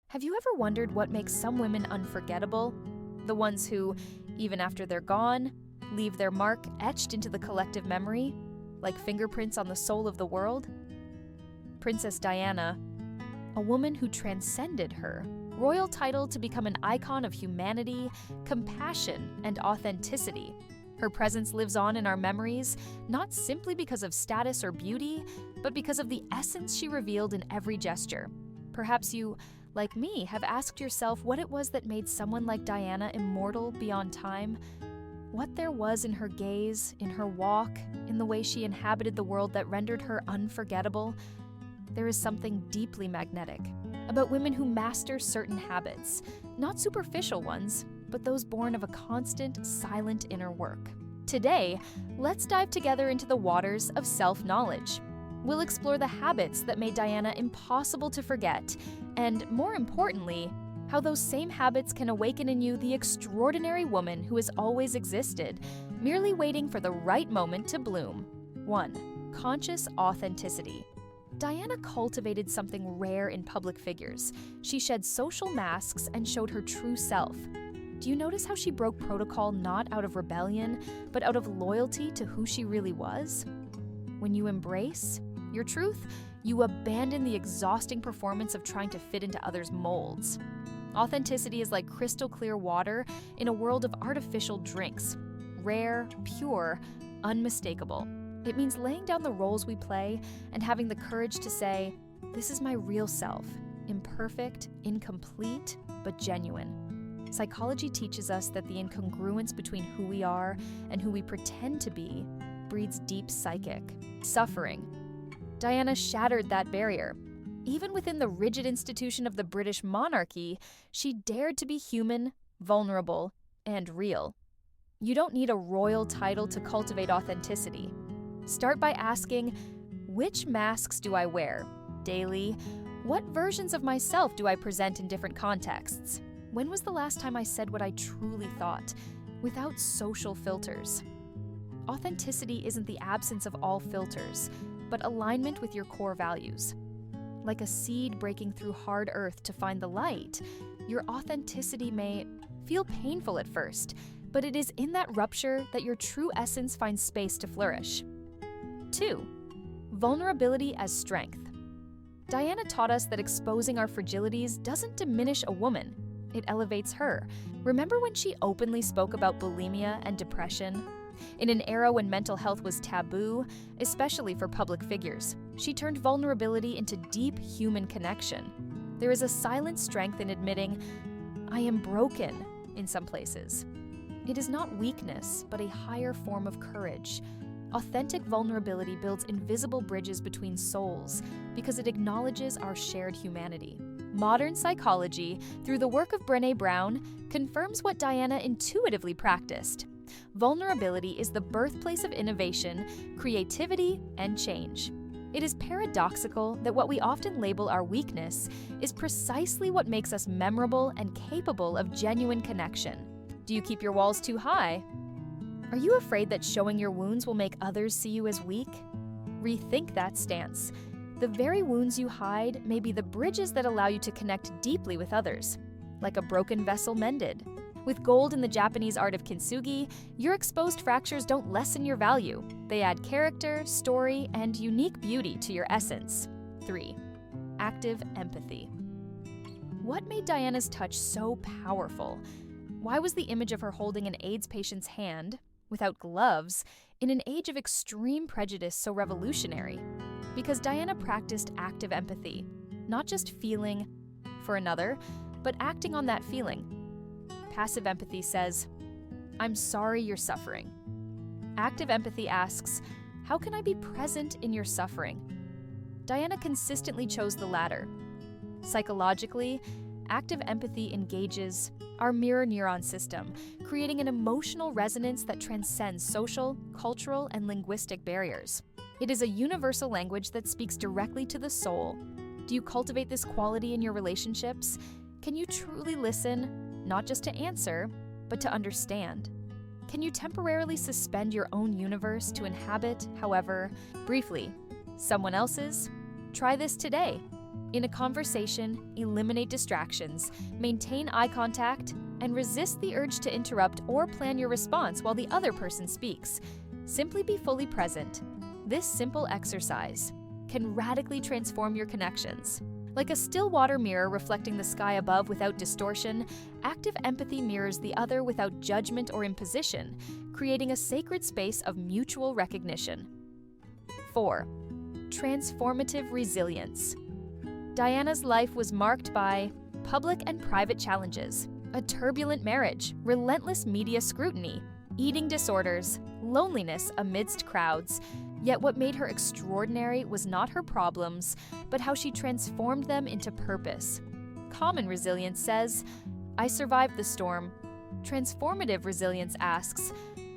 Have you ever wondered what makes some women unforgettable? The ones who, even after they're gone, leave their mark etched into the collective memory, like fingerprints on the soul of the world? Princess Diana, a woman who transcended her royal title to become an icon of humanity, compassion, and authenticity. Her presence lives on in our memories, not simply because of status or beauty, but because of the essence she revealed in every gesture. Perhaps you, like me, have asked yourself what it was that made someone like Diana immortal beyond time. What there was in her gaze, in her walk, in the way she inhabited the world that rendered her unforgettable. There is something deeply magnetic about women who master certain habits, not superficial ones, but those born of a constant, silent inner work. Today, let's dive together into the waters of self-knowledge. We'll explore the habits that made Diana impossible to forget, and more importantly, how those same habits can awaken in you the extraordinary woman who has always existed, merely waiting for the right moment to bloom. 1. Conscious authenticity. Diana cultivated something rare in public figures. She shed social masks and showed her true self. Do you notice how she broke protocol not out of rebellion, but out of loyalty to who she really was? When you embrace your truth, you abandon the exhausting performance of trying to fit into others' molds. Authenticity is like crystal clear water in a world of artificial drinks. Rare, pure, unmistakable. It means laying down the roles we play and having the courage to say, "This is my real self, imperfect, incomplete, but genuine." Psychology teaches us that the incongruence between who we are and who we pretend to be breeds deep psychic suffering. Diana shattered that barrier. Even within the rigid institution of the British monarchy, she dared to be human, vulnerable, and real. You don't need a royal title to cultivate authenticity. Start by asking, which masks do I wear daily? What versions of myself do I present in different contexts? When was the last time I said what I truly thought, without social filters? Authenticity isn't the absence of all filters, but alignment with your core values. Like a seed breaking through hard earth to find the light, your authenticity may feel painful at first, but it is in that rupture that your true essence finds space to flourish. 2. Vulnerability as strength. Diana taught us that exposing our fragilities doesn't diminish a woman, it elevates her. Remember when she openly spoke about bulimia and depression? In an era when mental health was taboo, especially for public figures, she turned vulnerability into deep human connection. There is a silent strength in admitting, "I am broken," in some places. It is not weakness, but a higher form of courage. Authentic vulnerability builds invisible bridges between souls because it acknowledges our shared humanity. Modern psychology, through the work of Brené Brown, confirms what Diana intuitively practiced. Vulnerability is the birthplace of innovation, creativity, and change. It is paradoxical that what we often label our weakness is precisely what makes us memorable and capable of genuine connection. Do you keep your walls too high? Are you afraid that showing your wounds will make others see you as weak? Rethink that stance. The very wounds you hide may be the bridges that allow you to connect deeply with others, like a broken vessel mended. With gold in the Japanese art of kintsugi, your exposed fractures don't lessen your value. They add character, story, and unique beauty to your essence. 3. Active empathy. What made Diana's touch so powerful? Why was the image of her holding an AIDS patient's hand, without gloves, in an age of extreme prejudice so revolutionary? Because Diana practiced active empathy, not just feeling for another, but acting on that feeling. Passive empathy says, "I'm sorry you're suffering." Active empathy asks, "How can I be present in your suffering?" Diana consistently chose the latter. Psychologically, active empathy engages our mirror neuron system, creating an emotional resonance that transcends social, cultural, and linguistic barriers. It is a universal language that speaks directly to the soul. Do you cultivate this quality in your relationships? Can you truly listen, not just to answer, but to understand? Can you temporarily suspend your own universe to inhabit, however, briefly, someone else's? Try this today. In a conversation, eliminate distractions, maintain eye contact, and resist the urge to interrupt or plan your response while the other person speaks. Simply be fully present. This simple exercise can radically transform your connections. Like a still water mirror reflecting the sky above without distortion, active empathy mirrors the other without judgment or imposition, creating a sacred space of mutual recognition. 4. Transformative resilience. Diana's life was marked by public and private challenges, a turbulent marriage, relentless media scrutiny, eating disorders, loneliness amidst crowds. Yet what made her extraordinary was not her problems, but how she transformed them into purpose. Common resilience says, "I survived the storm." Transformative resilience asks,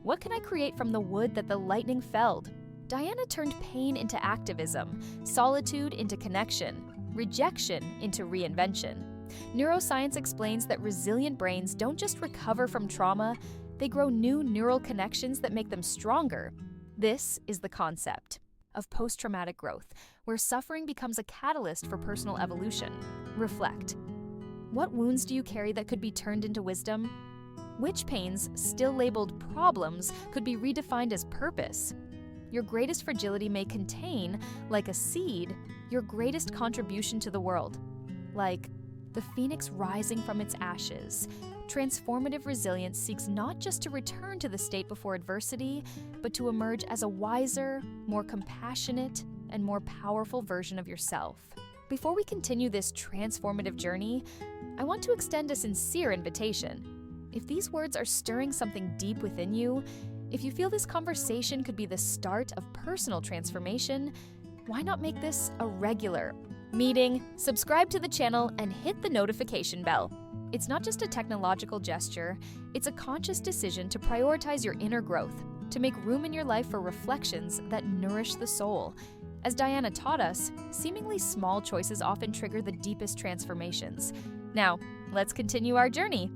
"What can I create from the wood that the lightning felled?" Diana turned pain into activism, solitude into connection, rejection into reinvention. Neuroscience explains that resilient brains don't just recover from trauma, they grow new neural connections that make them stronger. This is the concept of post-traumatic growth, where suffering becomes a catalyst for personal evolution. Reflect. What wounds do you carry that could be turned into wisdom? Which pains, still labeled problems, could be redefined as purpose? Your greatest fragility may contain, like a seed, your greatest contribution to the world. Like the phoenix rising from its ashes, transformative resilience seeks not just to return to the state before adversity, but to emerge as a wiser, more compassionate, and more powerful version of yourself. Before we continue this transformative journey, I want to extend a sincere invitation. If these words are stirring something deep within you, if you feel this conversation could be the start of personal transformation, why not make this a regular meeting? Subscribe to the channel and hit the notification bell. It's not just a technological gesture, it's a conscious decision to prioritize your inner growth, to make room in your life for reflections that nourish the soul. As Diana taught us, seemingly small choices often trigger the deepest transformations. Now, let's continue our journey.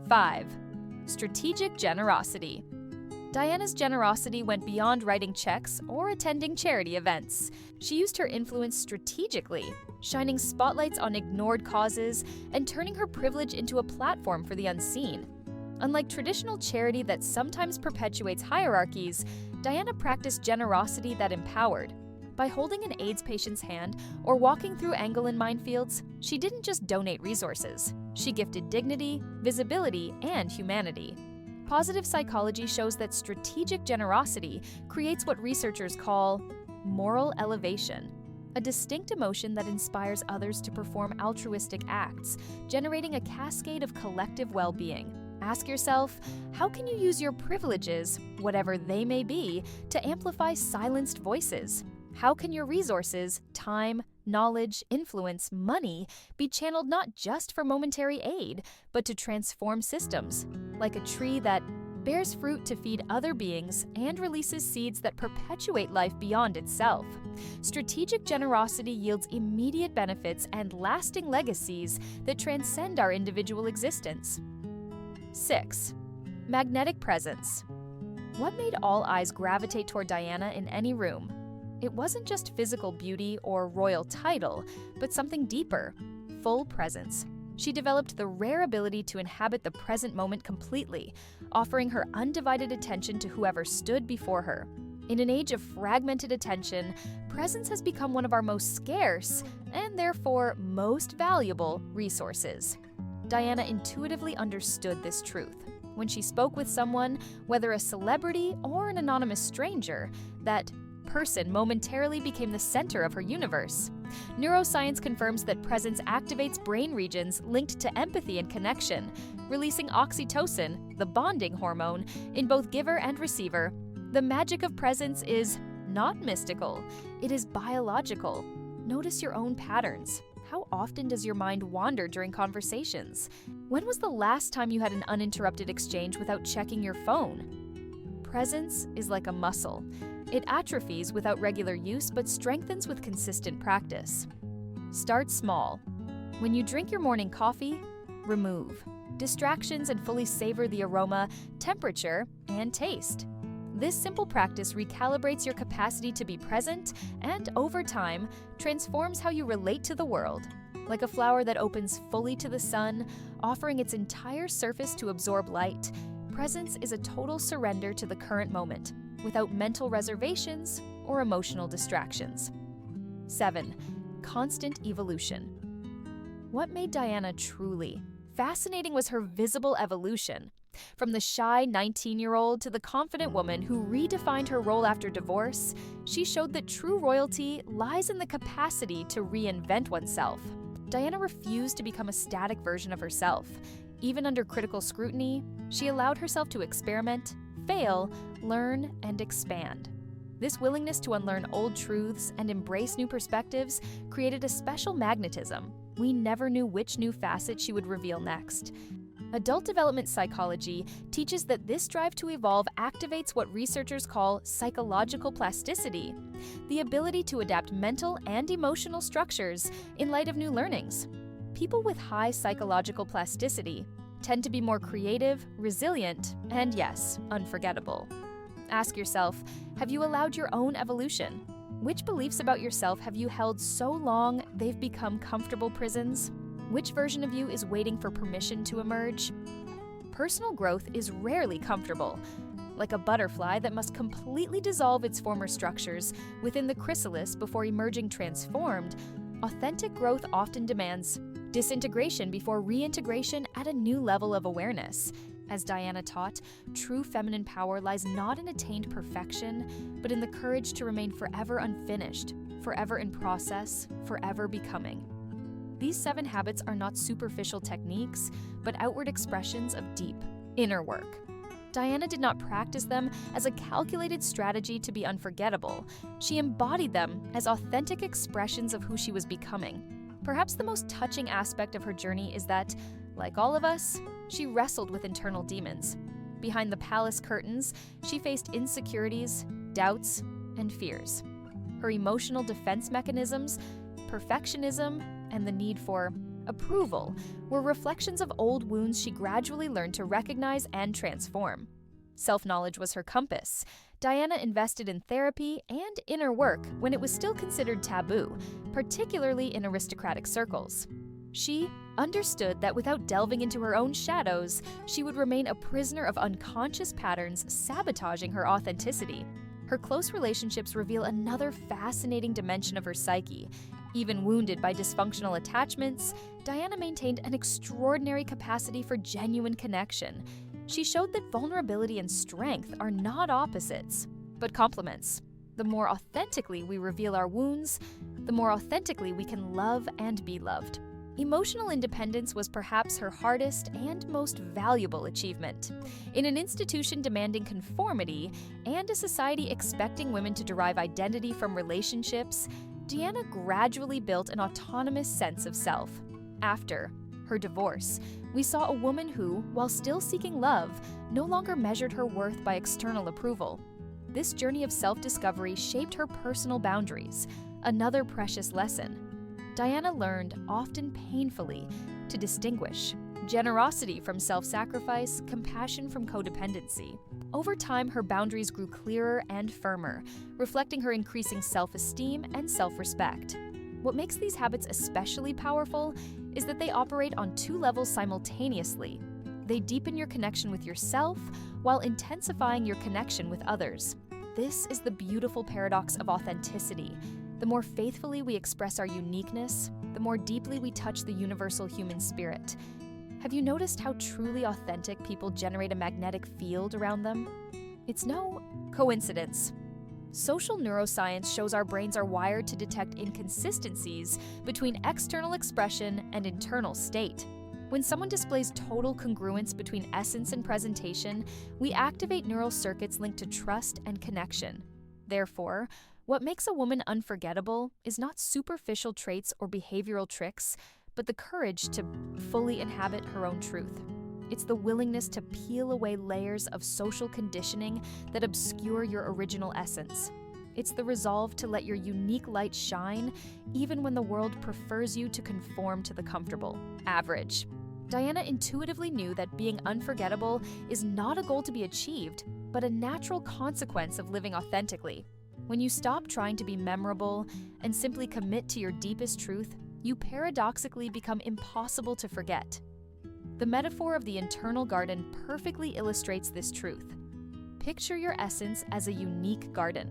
5. Strategic generosity. Diana's generosity went beyond writing checks or attending charity events. She used her influence strategically, shining spotlights on ignored causes and turning her privilege into a platform for the unseen. Unlike traditional charity that sometimes perpetuates hierarchies, Diana practiced generosity that empowered. By holding an AIDS patient's hand or walking through Angolan minefields, she didn't just donate resources. She gifted dignity, visibility, and humanity. Positive psychology shows that strategic generosity creates what researchers call moral elevation, a distinct emotion that inspires others to perform altruistic acts, generating a cascade of collective well-being. Ask yourself, how can you use your privileges, whatever they may be, to amplify silenced voices? How can your resources, time, knowledge, influence, money be channeled not just for momentary aid, but to transform systems, like a tree that bears fruit to feed other beings and releases seeds that perpetuate life beyond itself? Strategic generosity yields immediate benefits and lasting legacies that transcend our individual existence. 6. Magnetic presence. What made all eyes gravitate toward Diana in any room? It wasn't just physical beauty or royal title, but something deeper: full presence. She developed the rare ability to inhabit the present moment completely, offering her undivided attention to whoever stood before her. In an age of fragmented attention, presence has become one of our most scarce, and therefore most valuable, resources. Diana intuitively understood this truth. When she spoke with someone, whether a celebrity or an anonymous stranger, that person momentarily became the center of her universe. Neuroscience confirms that presence activates brain regions linked to empathy and connection, releasing oxytocin, the bonding hormone, in both giver and receiver. The magic of presence is not mystical, it is biological. Notice your own patterns. How often does your mind wander during conversations? When was the last time you had an uninterrupted exchange without checking your phone? Presence is like a muscle. It atrophies without regular use but strengthens with consistent practice. Start small. When you drink your morning coffee, remove distractions and fully savor the aroma, temperature, and taste. This simple practice recalibrates your capacity to be present and, over time, transforms how you relate to the world. Like a flower that opens fully to the sun, offering its entire surface to absorb light, presence is a total surrender to the current moment, without mental reservations or emotional distractions. 7. Constant evolution. What made Diana truly fascinating was her visible evolution. From the shy 19-year-old to the confident woman who redefined her role after divorce, she showed that true royalty lies in the capacity to reinvent oneself. Diana refused to become a static version of herself. Even under critical scrutiny, she allowed herself to experiment, fail, learn, and expand. This willingness to unlearn old truths and embrace new perspectives created a special magnetism. We never knew which new facet she would reveal next. Adult development psychology teaches that this drive to evolve activates what researchers call psychological plasticity, the ability to adapt mental and emotional structures in light of new learnings. People with high psychological plasticity tend to be more creative, resilient, and yes, unforgettable. Ask yourself, have you allowed your own evolution? Which beliefs about yourself have you held so long they've become comfortable prisons? Which version of you is waiting for permission to emerge? Personal growth is rarely comfortable. Like a butterfly that must completely dissolve its former structures within the chrysalis before emerging transformed, authentic growth often demands disintegration before reintegration at a new level of awareness. As Diana taught, true feminine power lies not in attained perfection, but in the courage to remain forever unfinished, forever in process, forever becoming. These 7 habits are not superficial techniques, but outward expressions of deep, inner work. Diana did not practice them as a calculated strategy to be unforgettable. She embodied them as authentic expressions of who she was becoming. Perhaps the most touching aspect of her journey is that, like all of us, she wrestled with internal demons. Behind the palace curtains, she faced insecurities, doubts, and fears. Her emotional defense mechanisms, perfectionism, and the need for approval were reflections of old wounds she gradually learned to recognize and transform. Self-knowledge was her compass. Diana invested in therapy and inner work when it was still considered taboo, particularly in aristocratic circles. She understood that without delving into her own shadows, she would remain a prisoner of unconscious patterns sabotaging her authenticity. Her close relationships reveal another fascinating dimension of her psyche. Even wounded by dysfunctional attachments, Diana maintained an extraordinary capacity for genuine connection. She showed that vulnerability and strength are not opposites, but complements. The more authentically we reveal our wounds, the more authentically we can love and be loved. Emotional independence was perhaps her hardest and most valuable achievement. In an institution demanding conformity and a society expecting women to derive identity from relationships, Diana gradually built an autonomous sense of self. After her divorce, we saw a woman who, while still seeking love, no longer measured her worth by external approval. This journey of self-discovery shaped her personal boundaries, another precious lesson. Diana learned, often painfully, to distinguish generosity from self-sacrifice, compassion from codependency. Over time, her boundaries grew clearer and firmer, reflecting her increasing self-esteem and self-respect. What makes these habits especially powerful is that they operate on 2 levels simultaneously. They deepen your connection with yourself while intensifying your connection with others. This is the beautiful paradox of authenticity. The more faithfully we express our uniqueness, the more deeply we touch the universal human spirit. Have you noticed how truly authentic people generate a magnetic field around them? It's no coincidence. Social neuroscience shows our brains are wired to detect inconsistencies between external expression and internal state. When someone displays total congruence between essence and presentation, we activate neural circuits linked to trust and connection. Therefore, what makes a woman unforgettable is not superficial traits or behavioral tricks, but the courage to fully inhabit her own truth. It's the willingness to peel away layers of social conditioning that obscure your original essence. It's the resolve to let your unique light shine, even when the world prefers you to conform to the comfortable, average. Diana intuitively knew that being unforgettable is not a goal to be achieved, but a natural consequence of living authentically. When you stop trying to be memorable and simply commit to your deepest truth, you paradoxically become impossible to forget. The metaphor of the internal garden perfectly illustrates this truth. Picture your essence as a unique garden.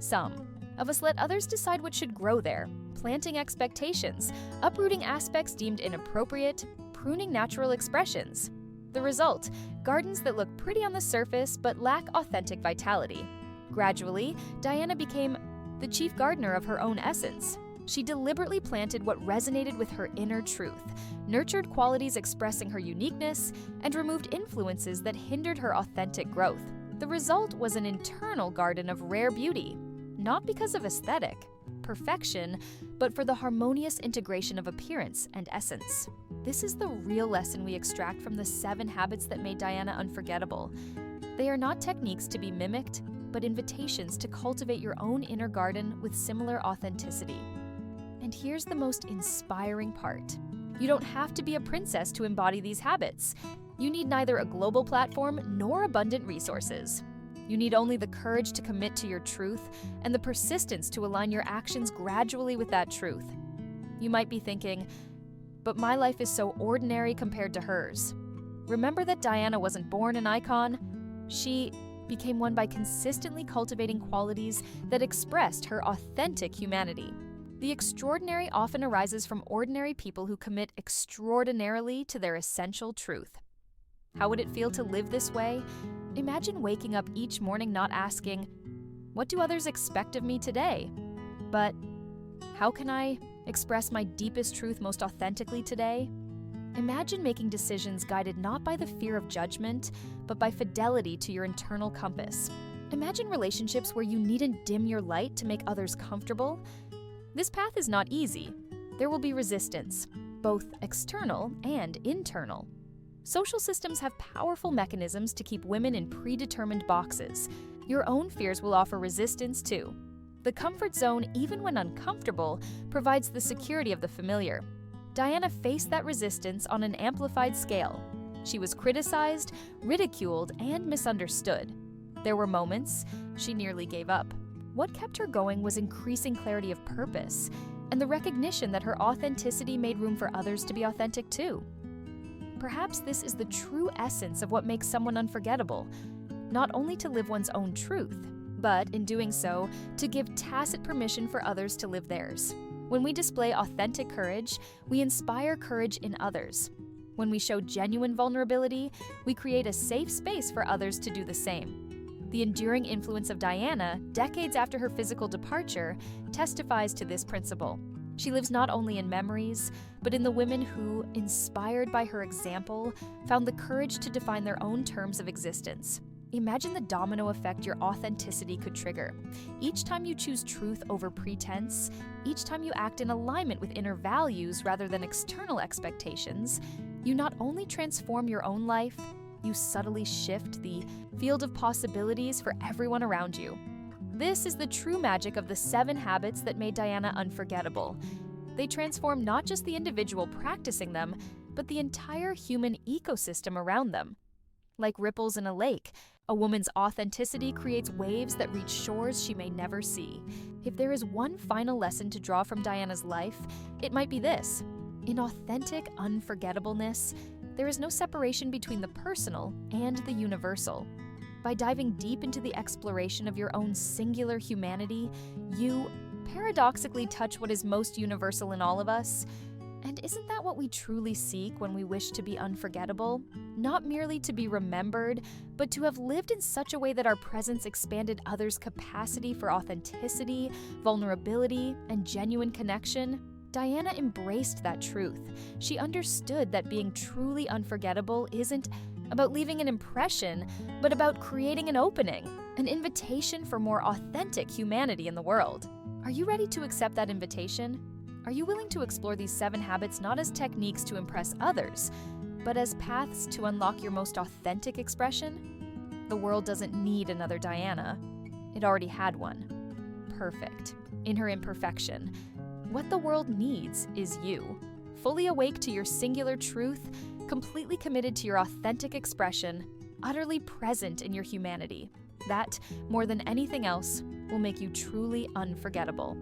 Some of us let others decide what should grow there, planting expectations, uprooting aspects deemed inappropriate, pruning natural expressions. The result, gardens that look pretty on the surface but lack authentic vitality. Gradually, Diana became the chief gardener of her own essence. She deliberately planted what resonated with her inner truth, nurtured qualities expressing her uniqueness, and removed influences that hindered her authentic growth. The result was an internal garden of rare beauty, not because of aesthetic, perfection, but for the harmonious integration of appearance and essence. This is the real lesson we extract from the 7 habits that made Diana unforgettable. They are not techniques to be mimicked, but invitations to cultivate your own inner garden with similar authenticity. And here's the most inspiring part. You don't have to be a princess to embody these habits. You need neither a global platform nor abundant resources. You need only the courage to commit to your truth and the persistence to align your actions gradually with that truth. You might be thinking, but my life is so ordinary compared to hers. Remember that Diana wasn't born an icon. She became one by consistently cultivating qualities that expressed her authentic humanity. The extraordinary often arises from ordinary people who commit extraordinarily to their essential truth. How would it feel to live this way? Imagine waking up each morning not asking, "What do others expect of me today?" but, "How can I express my deepest truth most authentically today?" Imagine making decisions guided not by the fear of judgment, but by fidelity to your internal compass. Imagine relationships where you needn't dim your light to make others comfortable. This path is not easy. There will be resistance, both external and internal. Social systems have powerful mechanisms to keep women in predetermined boxes. Your own fears will offer resistance too. The comfort zone, even when uncomfortable, provides the security of the familiar. Diana faced that resistance on an amplified scale. She was criticized, ridiculed, and misunderstood. There were moments she nearly gave up. What kept her going was increasing clarity of purpose and the recognition that her authenticity made room for others to be authentic too. Perhaps this is the true essence of what makes someone unforgettable, not only to live one's own truth, but in doing so, to give tacit permission for others to live theirs. When we display authentic courage, we inspire courage in others. When we show genuine vulnerability, we create a safe space for others to do the same. The enduring influence of Diana, decades after her physical departure, testifies to this principle. She lives not only in memories, but in the women who, inspired by her example, found the courage to define their own terms of existence. Imagine the domino effect your authenticity could trigger. Each time you choose truth over pretense, each time you act in alignment with inner values rather than external expectations, you not only transform your own life, you subtly shift the field of possibilities for everyone around you. This is the true magic of the 7 habits that made Diana unforgettable. They transform not just the individual practicing them, but the entire human ecosystem around them. Like ripples in a lake, a woman's authenticity creates waves that reach shores she may never see. If there is one final lesson to draw from Diana's life, it might be this. In authentic unforgettableness, there is no separation between the personal and the universal. By diving deep into the exploration of your own singular humanity, you paradoxically touch what is most universal in all of us. And isn't that what we truly seek when we wish to be unforgettable? Not merely to be remembered, but to have lived in such a way that our presence expanded others' capacity for authenticity, vulnerability, and genuine connection. Diana embraced that truth. She understood that being truly unforgettable isn't about leaving an impression, but about creating an opening, an invitation for more authentic humanity in the world. Are you ready to accept that invitation? Are you willing to explore these 7 habits not as techniques to impress others, but as paths to unlock your most authentic expression? The world doesn't need another Diana. It already had one. Perfect. In her imperfection. What the world needs is you. Fully awake to your singular truth, completely committed to your authentic expression, utterly present in your humanity. That, more than anything else, will make you truly unforgettable.